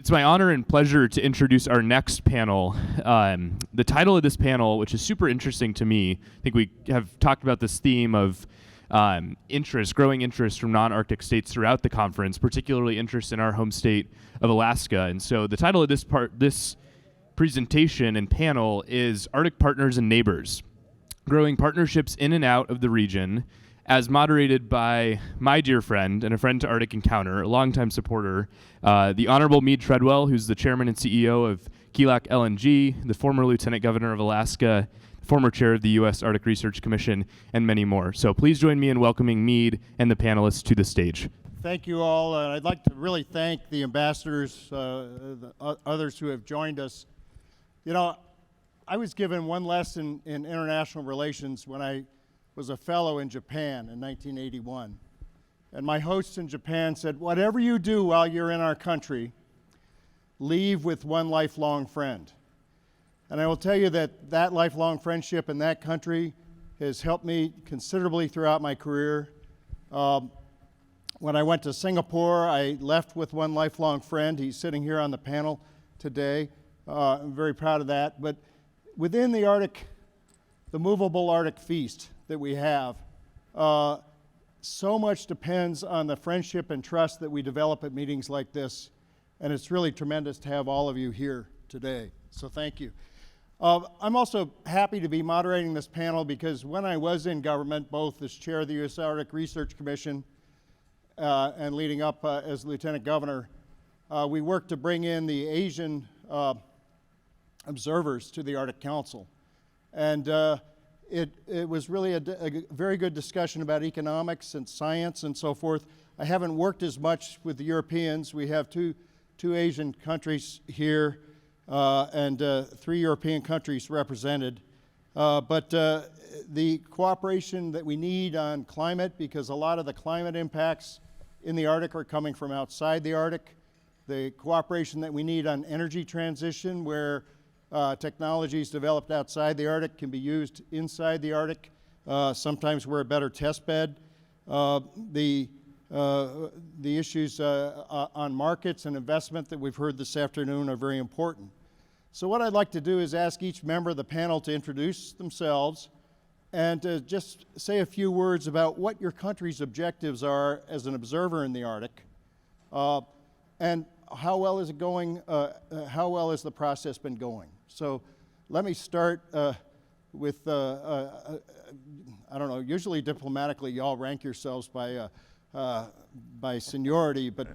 It's my honor and pleasure to introduce our next panel. The title of this panel, which is super interesting to me, I think we have talked about this theme of growing interest from non-Arctic states throughout the conference, particularly interest in our home state of Alaska. And so the title of this presentation and panel is Arctic Partners and Neighbors, Growing Partnerships in and Out of the Region, as moderated by my dear friend and a friend to Arctic Encounter, a longtime supporter, the Honorable Meade Treadwell, who's the chairman and CEO of Keelak LNG, the former lieutenant governor of Alaska, former chair of the U.S. Arctic Research Commission, and many more. So please join me in welcoming Meade and the panelists to the stage. Thank you all. I'd like to really thank the ambassadors, others who have joined us. You know, I was given one lesson in international relations when I was a fellow in Japan in 1981. And my host in Japan said, whatever you do while you're in our country, leave with one lifelong friend. And I will tell you that that lifelong friendship in that country has helped me considerably throughout my career. When I went to Singapore, I left with one lifelong friend. He's sitting here on the panel today. I'm very proud of that. But within the Arctic, the movable Arctic feast that we have, so much depends on the friendship and trust that we develop at meetings like this. And it's really tremendous to have all of you here today. So thank you. I'm also happy to be moderating this panel because when I was in government, both as chair of the U.S. Arctic Research Commission and leading up as lieutenant governor, we worked to bring in the Asian observers to the Arctic Council. And it was really a very good discussion about economics and science and so forth. I haven't worked as much with the Europeans. We have two Asian countries here and 3 European countries represented. But the cooperation that we need on climate, because a lot of the climate impacts in the Arctic are coming from outside the Arctic. The cooperation that we need on energy transition, where technologies developed outside the Arctic can be used inside the Arctic. Sometimes we're a better test bed. The issues on markets and investment that we've heard this afternoon are very important. So what I'd like to do is ask each member of the panel to introduce themselves and to just say a few words about what your country's objectives are as an observer in the Arctic, and how well is it going, how well has the process been going? So let me start with, I don't know, usually diplomatically you all rank yourselves by seniority, but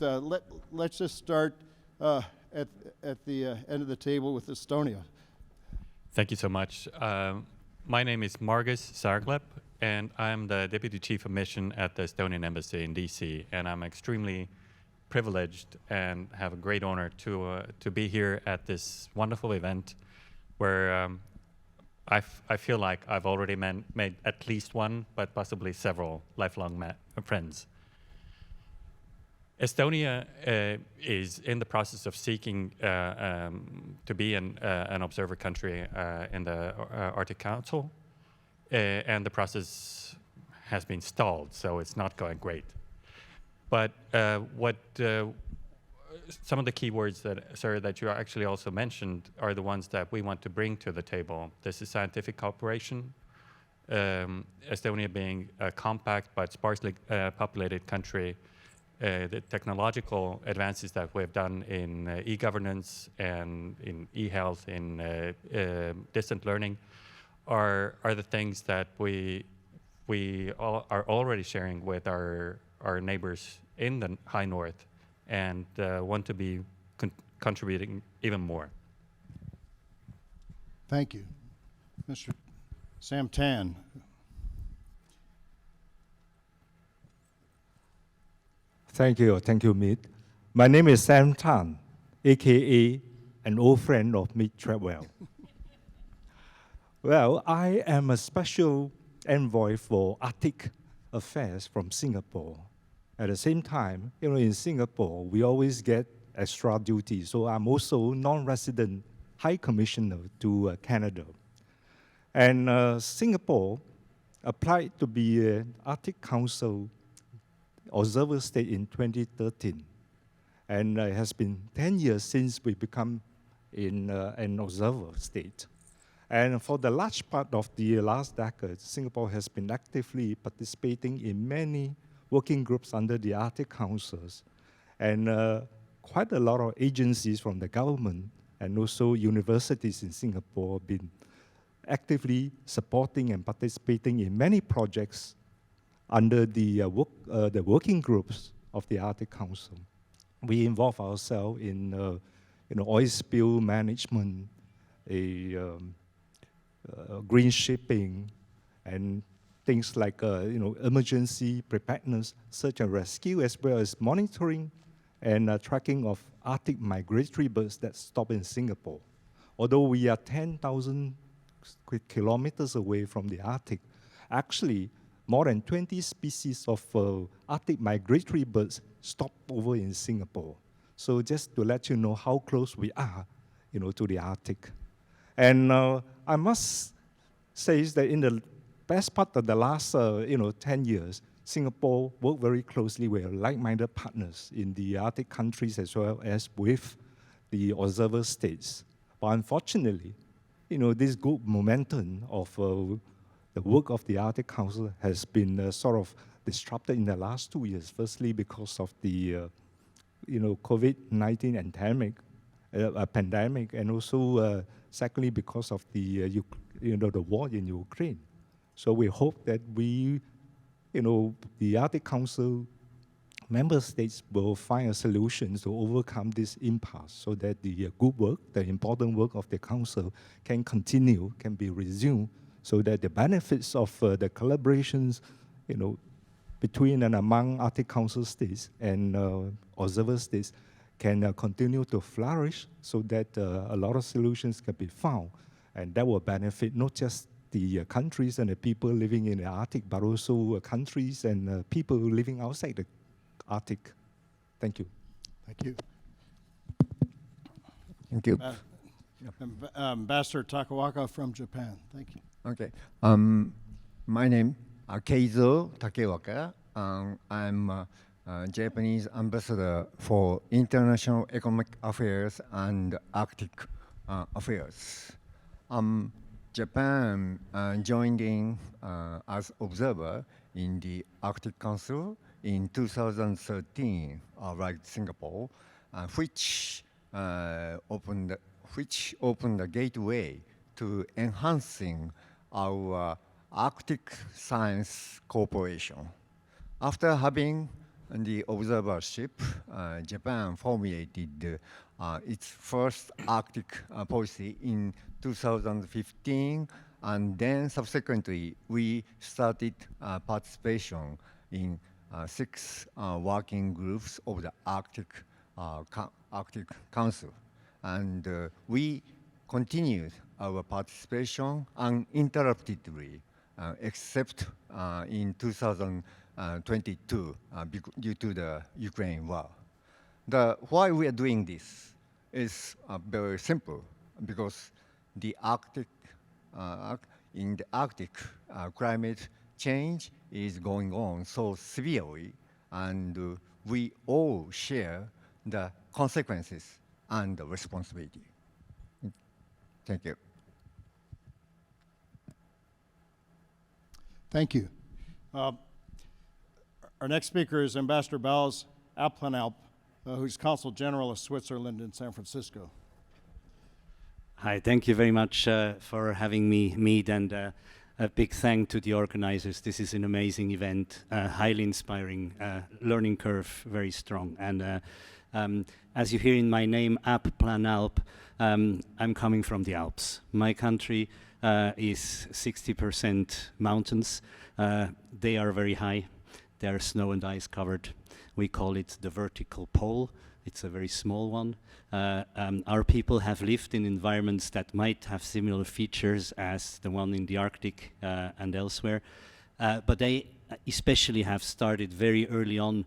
let's just start at the end of the table with Estonia. Thank you so much. My name is Margus Sarglep, and I'm the Deputy Chief of Mission at the Estonian Embassy in DC, and I'm extremely privileged and have a great honor to be here at this wonderful event where I feel like I've already made at least one, but possibly several lifelong friends. Estonia is in the process of seeking to be an observer country in the Arctic Council, and the process has been stalled, so it's not going great. But some of the key words that you actually also mentioned are the ones that we want to bring to the table. This is scientific cooperation, Estonia being a compact but sparsely populated country, the technological advances that we've done in e-governance and in e-health, in distant learning, are the things that we all are already sharing with our neighbors in the high north, and want to be contributing even more. Thank you. Mr. Sam Tan. Thank you, Meade. My name is Sam Tan, aka an old friend of Meade Treadwell. Well, I am a special envoy for Arctic affairs from Singapore. At the same time, in Singapore, we always get extra duty. So I'm also non-resident High Commissioner to Canada. And Singapore applied to be an Arctic Council observer state in 2013. And it has been 10 years since we become in an observer state. And for the large part of the last decade, Singapore has been actively participating in many working groups under the Arctic Councils. And quite a lot of agencies from the government and also universities in Singapore have been actively supporting and participating in many projects under the working groups of the Arctic Council. We involve ourselves in oil spill management, green shipping, and things like emergency preparedness, search and rescue, as well as monitoring and tracking of Arctic migratory birds that stop in Singapore. Although we are 10,000 kilometers away from the Arctic, actually more than 20 species of Arctic migratory birds stop over in Singapore. So just to let you know how close we are, to the Arctic. And I must say that in the best part of the last 10 years, Singapore worked very closely with like-minded partners in the Arctic countries as well as with the observer states. But unfortunately, this good momentum of the work of the Arctic Council has been sort of disrupted in the last 2 years. Firstly, because of the COVID-19 pandemic, and also secondly because of the war in Ukraine. So we hope that the Arctic Council member states will find a solution to overcome this impasse so that the good work, the important work of the Council can continue, can be resumed, so that the benefits of the collaborations, between and among Arctic Council states and observer states can continue to flourish, so that a lot of solutions can be found, and that will benefit not just the countries and the people living in the Arctic, but also countries and people living outside the Arctic. Thank you. Thank you. Thank you. Ambassador Takawaka from Japan. Thank you. Okay. My name is Keizo Takewaka. I'm Japanese ambassador for international economic affairs and Arctic affairs. Japan joined in as observer in the Arctic Council in 2013, like Singapore, which opened the gateway to enhancing our Arctic science cooperation. After having the observership, Japan formulated its first Arctic policy in 2015, and then subsequently we started participation in 6 working groups of the Arctic Council. And we continued our participation uninterruptedly, except in 2022 due to the Ukraine war. Why we are doing this is very simple, because the Arctic, in the Arctic, climate change is going on so severely, and we all share the consequences and the responsibility. Thank you. Thank you. Our next speaker is Ambassador Bals Applenalp, who's Consul General of Switzerland in San Francisco. Hi, thank you very much for having me meet, and a big thank to the organizers. This is an amazing event, highly inspiring, learning curve very strong. And as you hear in my name, Applenalp, I'm coming from the Alps. My country is 60% mountains. They are very high. They are snow and ice covered. We call it the vertical pole. It's a very small one. Our people have lived in environments that might have similar features as the one in the Arctic and elsewhere. But they especially have started very early on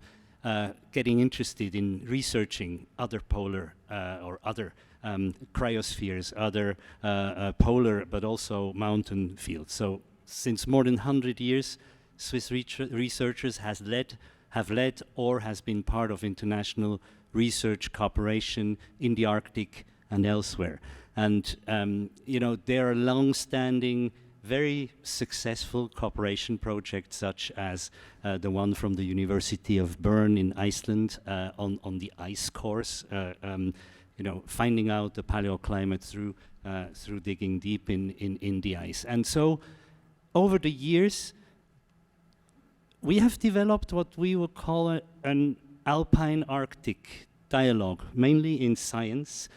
getting interested in researching other polar or other cryospheres, other polar but also mountain fields. So since more than 100 years, Swiss researchers have led or has been part of international research cooperation in the Arctic and elsewhere. And there are long-standing, very successful cooperation projects, such as the one from the University of Bern in Iceland on the ice cores, finding out the paleoclimate through digging deep in the ice. And so, over the years, we have developed what we would call an Alpine-Arctic dialogue, mainly in science.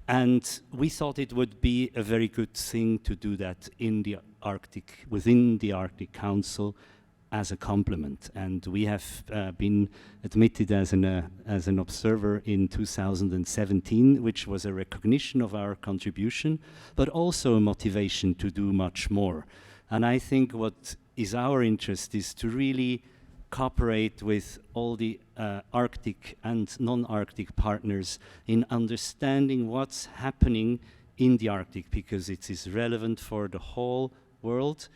And we thought it would be a very good thing to do that in the Arctic, within the Arctic Council, as a complement. And we have been admitted as an observer in 2017, which was a recognition of our contribution, but also a motivation to do much more. And I think what is our interest is to really cooperate with all the Arctic and non-Arctic partners in understanding what's happening in the Arctic, because it is relevant for the whole world,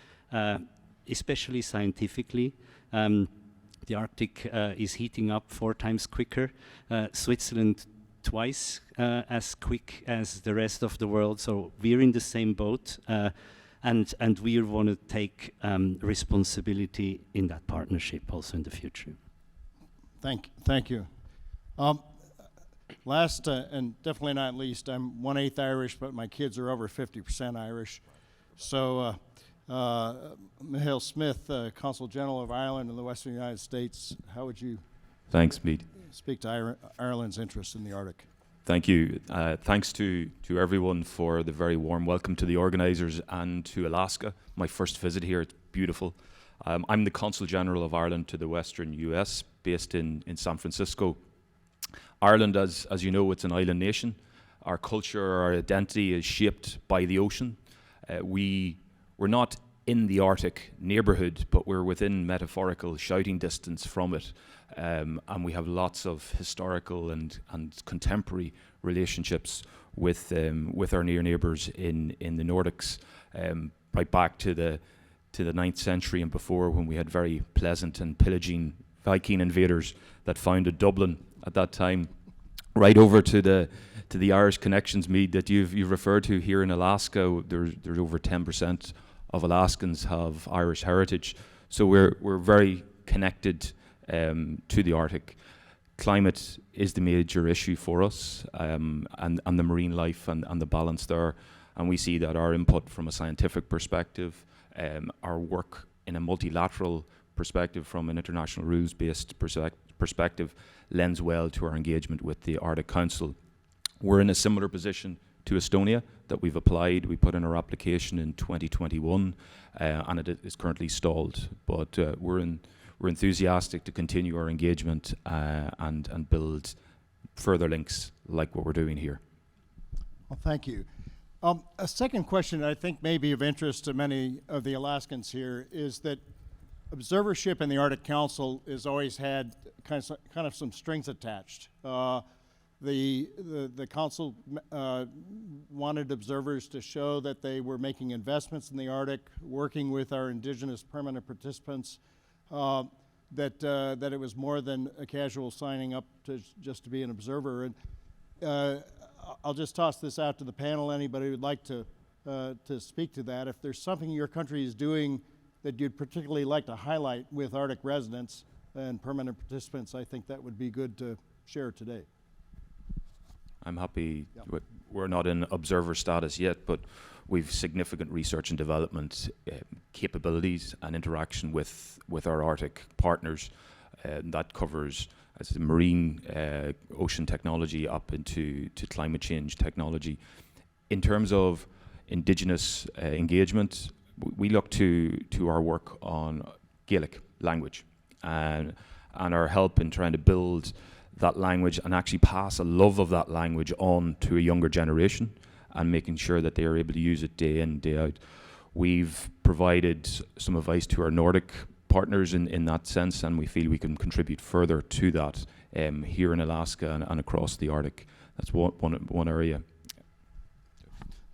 especially scientifically. The Arctic is heating up 4 times quicker, Switzerland twice as quick as the rest of the world, so we're in the same boat. And we want to take responsibility in that partnership also in the future. Thank you. Last and definitely not least, I'm 1/8 Irish, but my kids are over 50% Irish. So Michael Smith, Consul General of Ireland in the Western United States, how would you Thanks, Mead. speak to Ireland's interest in the Arctic? Thank you. Thanks to everyone for the very warm welcome to the organisers and to Alaska. My first visit here, it's beautiful. I'm the Consul General of Ireland to the Western US, based in San Francisco. Ireland, as you know, it's an island nation. Our culture, our identity is shaped by the ocean. We're not in the Arctic neighbourhood, but we're within metaphorical shouting distance from it. And we have lots of historical and contemporary relationships with our near neighbours in the Nordics, right back to the 9th century and before, when we had very pleasant and pillaging Viking invaders that founded Dublin at that time, right over to the Irish connections, Mead, that you've referred to here in Alaska. There's over 10% of Alaskans have Irish heritage, so we're very connected to the Arctic. Climate is the major issue for us, and the marine life and the balance there. And we see that our input from a scientific perspective, our work in a multilateral perspective, from an international rules-based perspective, lends well to our engagement with the Arctic Council. We're in a similar position to Estonia that we've applied. We put in our application in 2021, and it is currently stalled. But we're enthusiastic to continue our engagement and build further links like what we're doing here. Well, thank you. A second question that I think may be of interest to many of the Alaskans here is that observership in the Arctic Council has always had kind of some strings attached. The council wanted observers to show that they were making investments in the Arctic, working with our indigenous permanent participants, that it was more than a casual signing up just to be an observer. And I'll just toss this out to the panel. Anybody who'd like to speak to that, if there's something your country is doing that you'd particularly like to highlight with Arctic residents and permanent participants, I think that would be good to share today. I'm happy. Yep. We're not in observer status yet, but we've significant research and development capabilities and interaction with our Arctic partners. That covers as the marine ocean technology up into climate change technology. In terms of indigenous engagement, we look to our work on Gaelic language and our help in trying to build that language and actually pass a love of that language on to a younger generation and making sure that they are able to use it day in, day out. We've provided some advice to our Nordic partners in that sense, and we feel we can contribute further to that here in Alaska and across the Arctic. That's one area.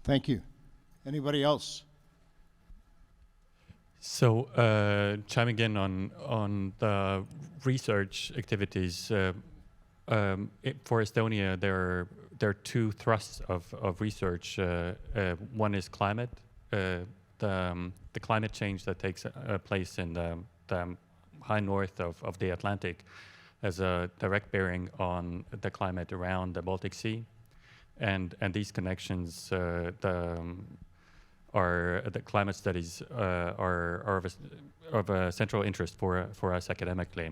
Thank you. Anybody else? So chiming in on the research activities, For Estonia, there are two thrusts of research. One is climate, the climate change that takes place in the high north of the Atlantic has a direct bearing on the climate around the Baltic Sea, and these connections, the climate studies are of a central interest for us academically.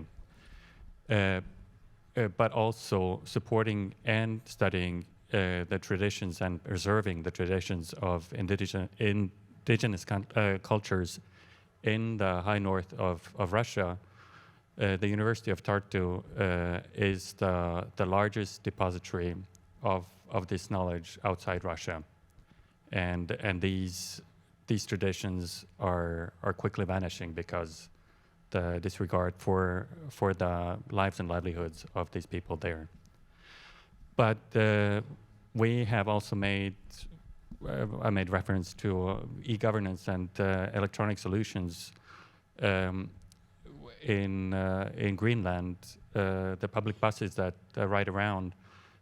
But also supporting and studying the traditions and preserving the traditions of indigenous cultures in the high north of Russia. The University of Tartu is the largest depository of this knowledge outside Russia, and these traditions are quickly vanishing because the disregard for the lives and livelihoods of these people there. But we have also made, I made reference to e-governance and electronic solutions. In Greenland, the public buses that ride around,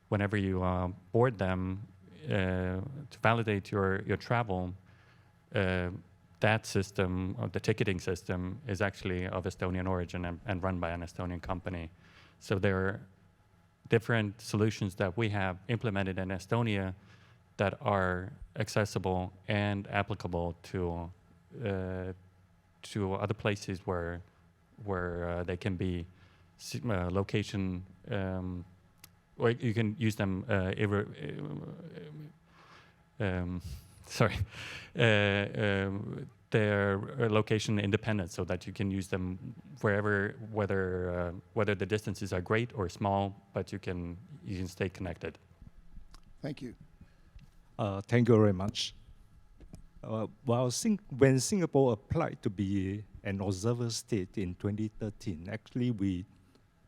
whenever you board them to validate your travel, that system, the ticketing system, is actually of Estonian origin and run by an Estonian company. So there are different solutions that we have implemented in Estonia that are accessible and applicable to other places where they can be location, or you can use them they're location independent, so that you can use them wherever, whether the distances are great or small, but you can stay connected. Thank you. Thank you very much. When Singapore applied to be an observer state in 2013, actually we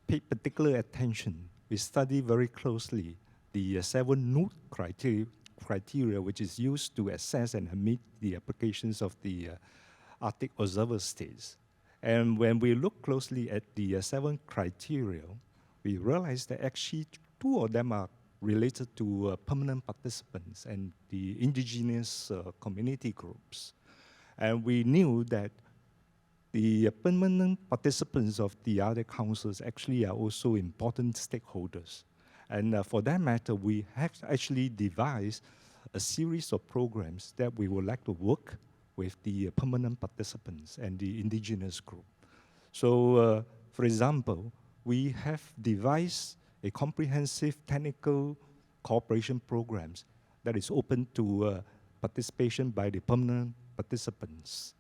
paid particular attention. We studied very closely the 7 NUT criteria which is used to assess and admit the applications of the Arctic observer states. And when we look closely at the 7 criteria, we realized that actually 2 of them are related to permanent participants and the indigenous community groups. And we knew that the permanent participants of the Arctic councils actually are also important stakeholders. And for that matter, we have actually devised a series of programs that we would like to work with the permanent participants and the indigenous group. So, for example, we have devised a comprehensive technical cooperation programs that is open to participation by the permanent participants.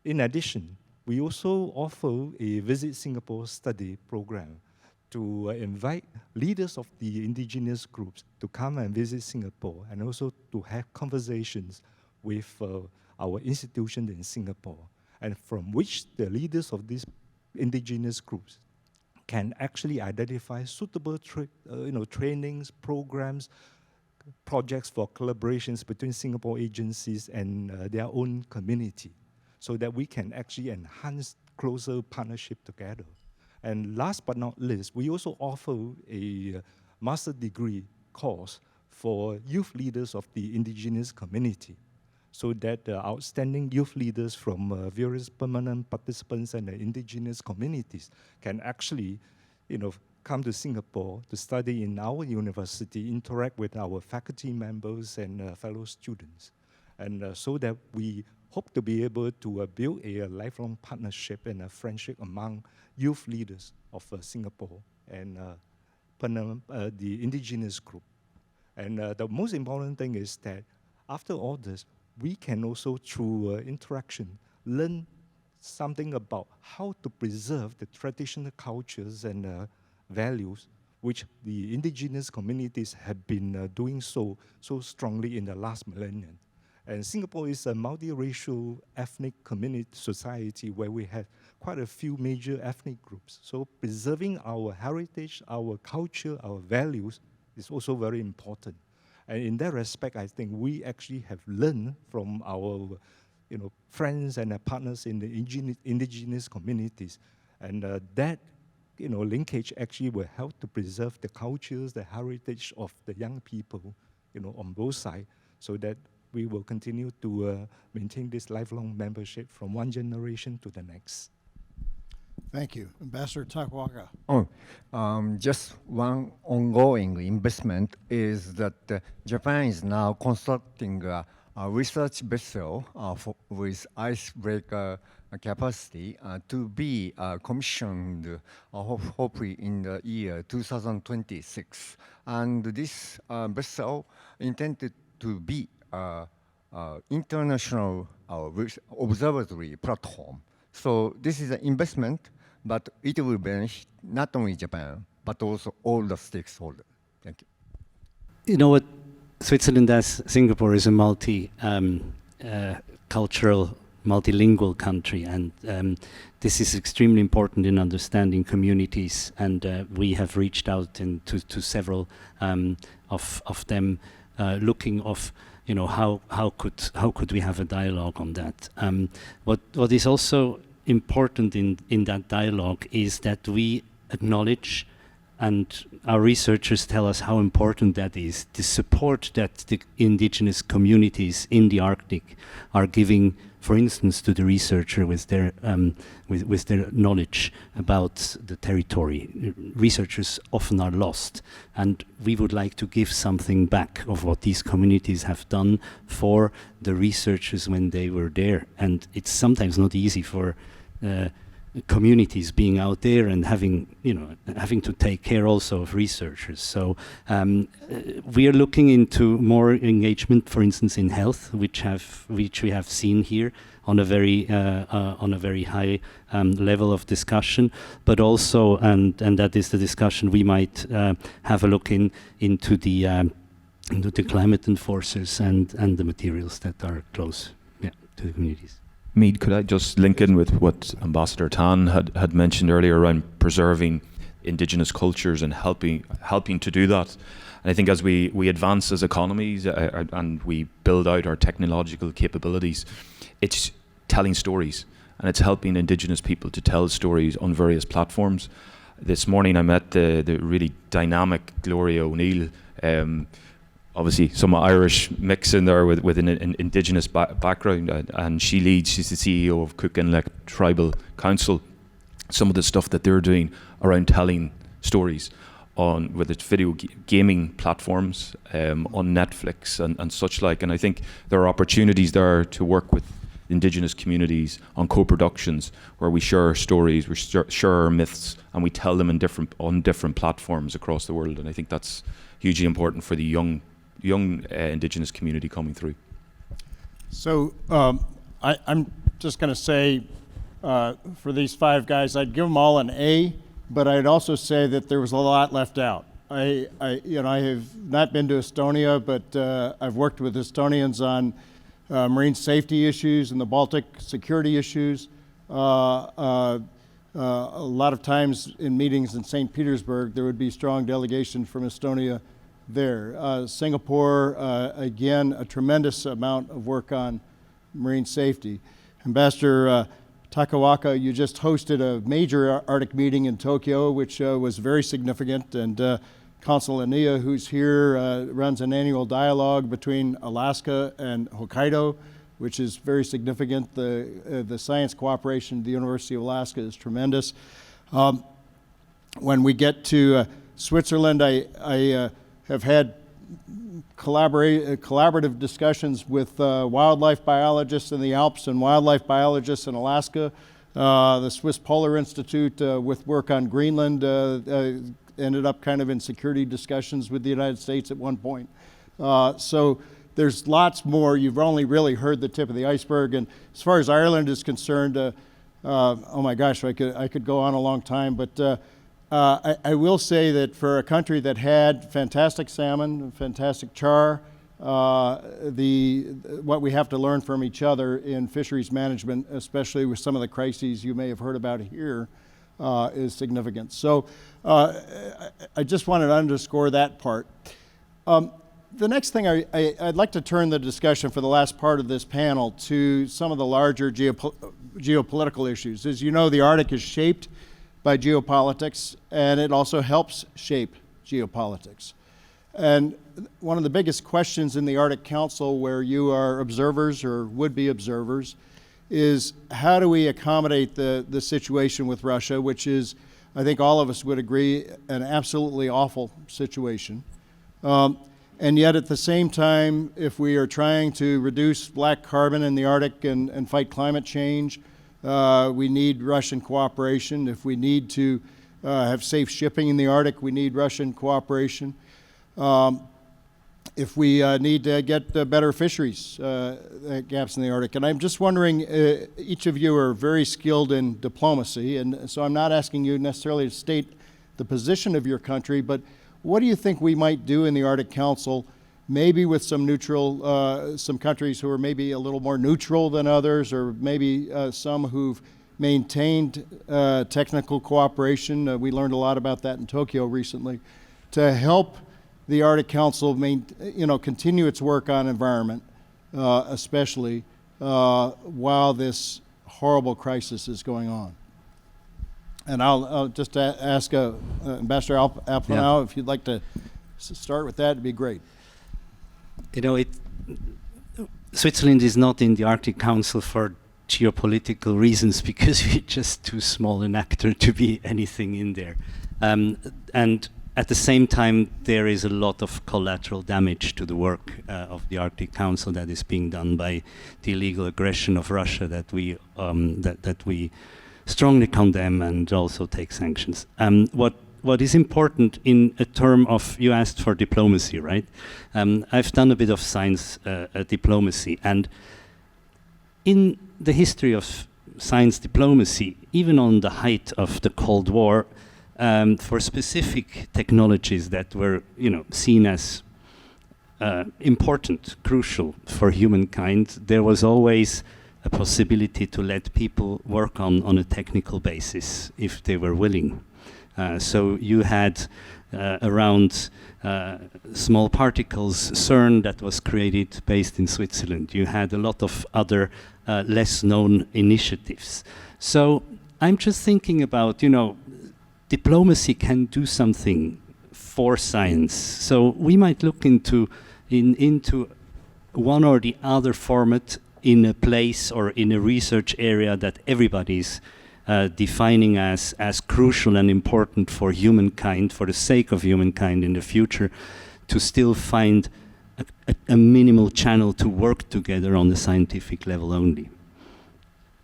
In addition, we also offer a Visit Singapore study program to invite leaders of the indigenous groups to come and visit Singapore, and also to have conversations with our institution in Singapore, and from which the leaders of these indigenous groups can actually identify suitable trainings, programs, projects for collaborations between Singapore agencies and their own community, so that we can actually enhance closer partnership together. And last but not least, we also offer a master degree course for youth leaders of the indigenous community, so that outstanding youth leaders from various permanent participants and the indigenous communities can actually, come to Singapore to study in our university, interact with our faculty members and fellow students, and so that we hope to be able to build a lifelong partnership and a friendship among youth leaders of Singapore and the indigenous group. And the most important thing is that after all this, we can also, through interaction, learn something about how to preserve the traditional cultures and values which the indigenous communities have been doing so strongly in the last millennium. And Singapore is a multiracial ethnic community society where we have quite a few major ethnic groups. So preserving our heritage, our culture, our values is also very important. And in that respect, I think we actually have learned from our friends and partners in the indigenous communities. And that linkage actually will help to preserve the cultures, the heritage of the young people, on both sides, so that we will continue to maintain this lifelong membership from one generation to the next. Thank you. Ambassador Takawaka. Just one ongoing investment is that Japan is now constructing a research vessel with icebreaker capacity to be commissioned hopefully in the year 2026. And this vessel intended to be international observatory platform. So this is an investment, but it will benefit not only Japan, but also all the stakeholders. Thank you. You know what? Switzerland, as Singapore, is a cultural, multilingual country, and this is extremely important in understanding communities. And we have reached out to several of them, looking of how could we have a dialogue on that. What is also important in that dialogue is that we acknowledge, and our researchers tell us how important that is, the support that the indigenous communities in the Arctic are giving, for instance, to the researcher with their knowledge about the territory. Researchers often are lost, and we would like to give something back of what these communities have done for the researchers when they were there. And it's sometimes not easy for communities being out there and having to take care also of researchers. So we are looking into more engagement, for instance, in health, which we have seen here on a very high level of discussion, but also and that is the discussion we might have a look into the climate enforcers and the materials that are close to the communities. Mead, could I just link in with what Ambassador Tan had mentioned earlier around preserving indigenous cultures and helping to do that? And I think as we advance as economies and we build out our technological capabilities, it's telling stories, and it's helping indigenous people to tell stories on various platforms. This morning I met the really dynamic Gloria O'Neill, obviously some Irish mix in there with an indigenous background, and she's the CEO of Cook Inlet Tribal Council. Some of the stuff that they're doing around telling stories on whether it's video gaming platforms, on Netflix and such like. And I think there are opportunities there to work with indigenous communities on co-productions where we share stories, we share our myths, and we tell them on different platforms across the world. And I think that's hugely important for the young indigenous community coming through. So I'm just going to say for these 5 guys, I'd give them all an A, but I'd also say that there was a lot left out. I have not been to Estonia, but I've worked with Estonians on marine safety issues and the Baltic security issues. A lot of times in meetings in St. Petersburg, there would be strong delegation from Estonia there. Singapore, again, a tremendous amount of work on marine safety. Ambassador Takawaka, you just hosted a major Arctic meeting in Tokyo, which was very significant, and Consul Ania, who's here, runs an annual dialogue between Alaska and Hokkaido, which is very significant. The science cooperation at the University of Alaska is tremendous. When we get to Switzerland, I have had collaborative discussions with wildlife biologists in the Alps and wildlife biologists in Alaska. The Swiss Polar Institute with work on Greenland ended up kind of in security discussions with the United States at one point. So there's lots more. You've only really heard the tip of the iceberg. And as far as Ireland is concerned, oh my gosh, I could go on a long time, but I will say that for a country that had fantastic salmon, fantastic char, what we have to learn from each other in fisheries management, especially with some of the crises you may have heard about here, is significant. So I just wanted to underscore that part. The next thing, I'd like to turn the discussion for the last part of this panel to some of the larger geopolitical issues. As you know, the Arctic is shaped by geopolitics, and it also helps shape geopolitics. And one of the biggest questions in the Arctic Council, where you are observers or would-be observers, is how do we accommodate the situation with Russia, which is, I think all of us would agree, an absolutely awful situation. And yet at the same time, if we are trying to reduce black carbon in the Arctic and fight climate change, we need Russian cooperation. If we need to have safe shipping in the Arctic, we need Russian cooperation. If we need to get better fisheries gaps in the Arctic. And I'm just wondering, each of you are very skilled in diplomacy, and so I'm not asking you necessarily to state the position of your country, but what do you think we might do in the Arctic Council, maybe with some neutral, some countries who are maybe a little more neutral than others, or maybe some who've maintained technical cooperation? We learned a lot about that in Tokyo recently, to help the Arctic Council continue its work on environment, especially while this horrible crisis is going on. And I'll just ask Ambassador Alplanau, if you'd like to start with that, it'd be great. You know, Switzerland is not in the Arctic Council for geopolitical reasons, because we're just too small an actor to be anything in there. And at the same time, there is a lot of collateral damage to the work of the Arctic Council that is being done by the illegal aggression of Russia that we strongly condemn and also take sanctions. What is important in a term of, you asked for diplomacy, right? I've done a bit of science diplomacy, and in the history of science diplomacy, even on the height of the Cold War, for specific technologies that were, seen as important, crucial for humankind, there was always a possibility to let people work on a technical basis if they were willing. So you had around small particles, CERN, that was created based in Switzerland. You had a lot of other less known initiatives. So I'm just thinking about, diplomacy can do something for science. So we might look into one or the other format in a place or in a research area that everybody's defining as crucial and important for humankind, for the sake of humankind in the future, to still find a minimal channel to work together on the scientific level only.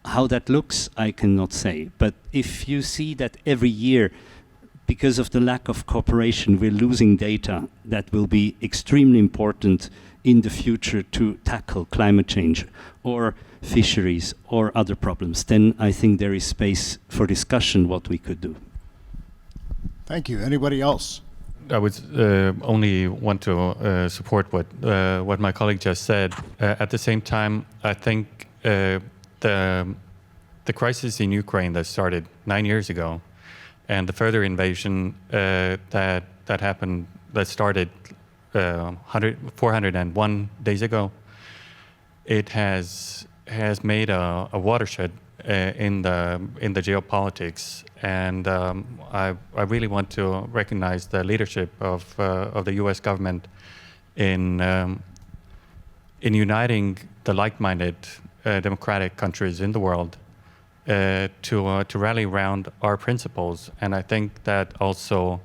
How that looks, I cannot say. But if you see that every year, because of the lack of cooperation, we're losing data that will be extremely important in the future to tackle climate change or fisheries or other problems, then I think there is space for discussion what we could do. Thank you. Anybody else? I would only want to support what my colleague just said. At the same time, I think the crisis in Ukraine that started 9 years ago, and the further invasion that happened, that started 401 days ago, it has made a watershed in the geopolitics, and I really want to recognize the leadership of the U.S. government in uniting the like-minded democratic countries in the world to rally around our principles. And I think that also,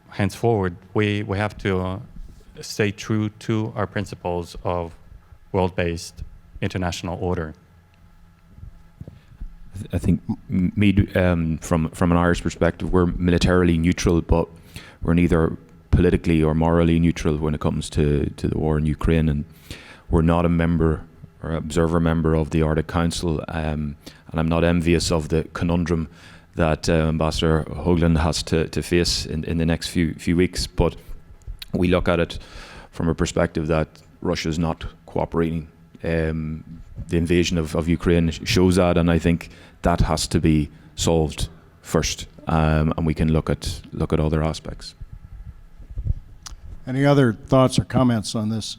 henceforward, we have to stay true to our principles of world-based international order. I think from an Irish perspective, we're militarily neutral, but we're neither politically or morally neutral when it comes to the war in Ukraine, and we're not a member or observer member of the Arctic Council, and I'm not envious of the conundrum that Ambassador Hoagland has to face in the next few weeks, but we look at it from a perspective that Russia is not cooperating. The invasion of Ukraine shows that, and I think that has to be solved first, and we can look at other aspects. Any other thoughts or comments on this?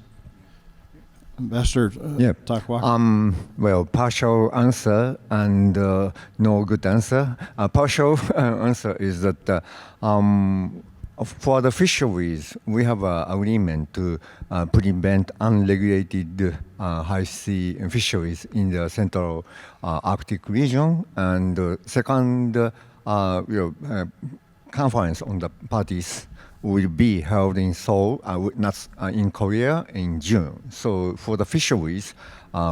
Ambassador Yeah. Takwaka. Well, partial answer and no good answer. Partial answer is that for the fisheries, we have an agreement to prevent unregulated high sea fisheries in the Central Arctic region. And second, conference on the parties will be held in Seoul, not in Korea, in June. So for the fisheries,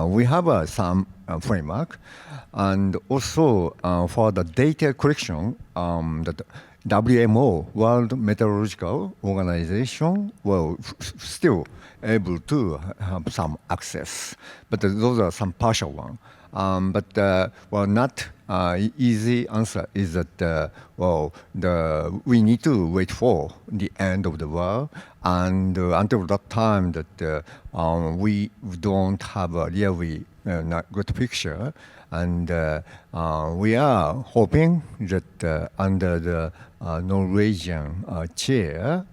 we have some framework, and also for the data collection, that WMO, World Meteorological Organization, will still able to have some access, but those are some partial one. Not easy answer is that we need to wait for the end of the war, and until that time that we don't have a really not good picture, and we are hoping that under the Norwegian chair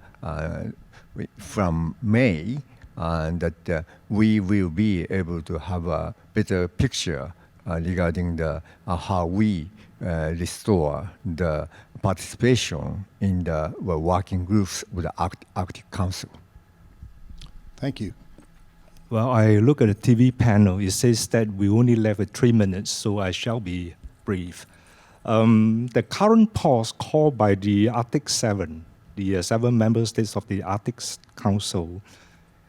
from May, that we will be able to have a better picture regarding the how we restore the participation in the working groups with the Arctic Council. Thank you. Well, I look at the TV panel. It says that we only left with 3 minutes, so I shall be brief. The current pause called by the Arctic VII, the 7 member states of the Arctic Council,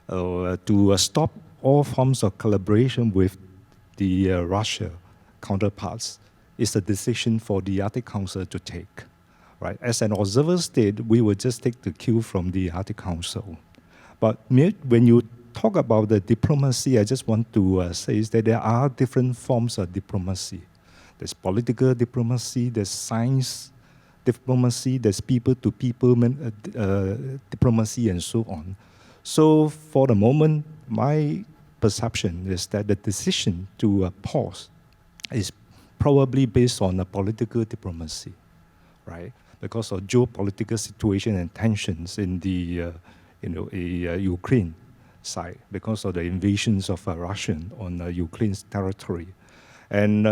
to stop all forms of collaboration with the Russia counterparts, is a decision for the Arctic Council to take. Right? As an observer state, we will just take the cue from the Arctic Council. But when you talk about the diplomacy, I just want to say is that there are different forms of diplomacy. There's political diplomacy, there's science diplomacy, there's people-to-people diplomacy, and so on. So for the moment, my perception is that the decision to pause is probably based on a political diplomacy, right? Because of geopolitical situation and tensions in the Ukraine side, because of the invasions of Russian on Ukraine's territory. And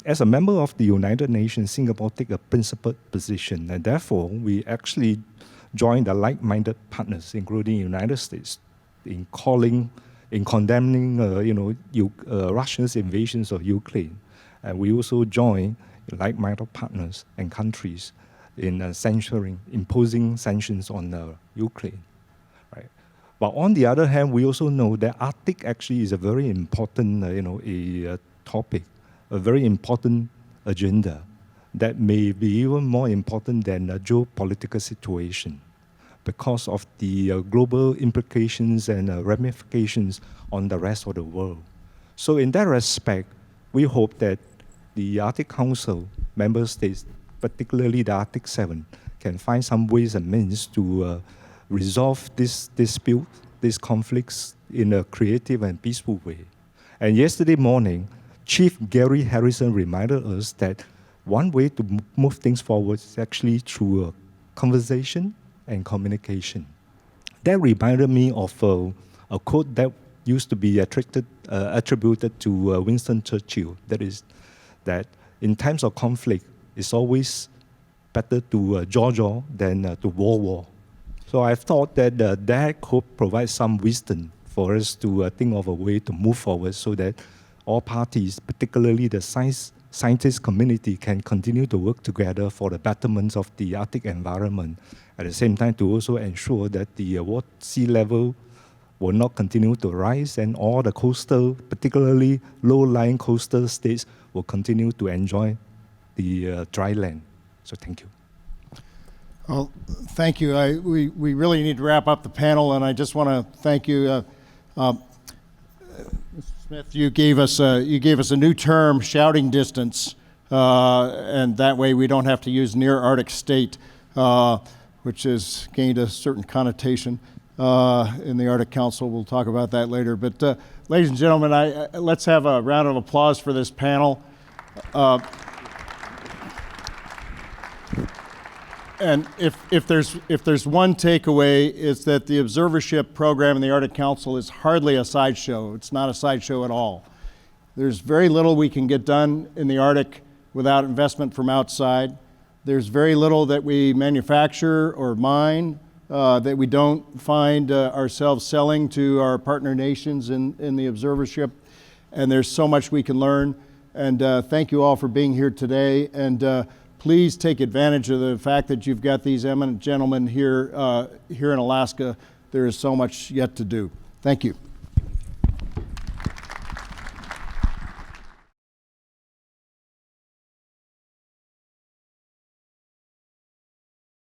as a member of the United Nations, Singapore take a principled position, and therefore we actually join the like-minded partners, including the United States, in condemning Russia's invasions of Ukraine. And we also join like-minded partners and countries in imposing sanctions on Ukraine. Right? But on the other hand, we also know that Arctic actually is a very important a topic, a very important agenda that may be even more important than the geopolitical situation because of the global implications and ramifications on the rest of the world. So in that respect, we hope that the Arctic Council member states, particularly the Arctic VII, can find some ways and means to resolve this dispute, these conflicts in a creative and peaceful way. And yesterday morning, Chief Gary Harrison reminded us that one way to move things forward is actually through conversation and communication. That reminded me of a quote that used to be attributed to Winston Churchill. That is, that in times of conflict, it's always better to jaw than to war. So I thought that that could provide some wisdom for us to think of a way to move forward so that all parties, particularly the scientist community, can continue to work together for the betterment of the Arctic environment. At the same time, to also ensure that the sea level will not continue to rise and all the coastal, particularly low-lying coastal states, will continue to enjoy the dry land. So thank you. Well, thank you. We really need to wrap up the panel, and I just want to thank you, Mr. Smith. You gave us a new term, shouting distance, and that way we don't have to use near Arctic state, which has gained a certain connotation in the Arctic Council. We'll talk about that later. But ladies and gentlemen, let's have a round of applause for this panel. And if there's one takeaway, it's that the observership program in the Arctic Council is hardly a sideshow. It's not a sideshow at all. There's very little we can get done in the Arctic without investment from outside. There's very little that we manufacture or mine that we don't find ourselves selling to our partner nations in the observership. And there's so much we can learn. And thank you all for being here today. And please take advantage of the fact that you've got these eminent gentlemen here in Alaska. There is so much yet to do. Thank you.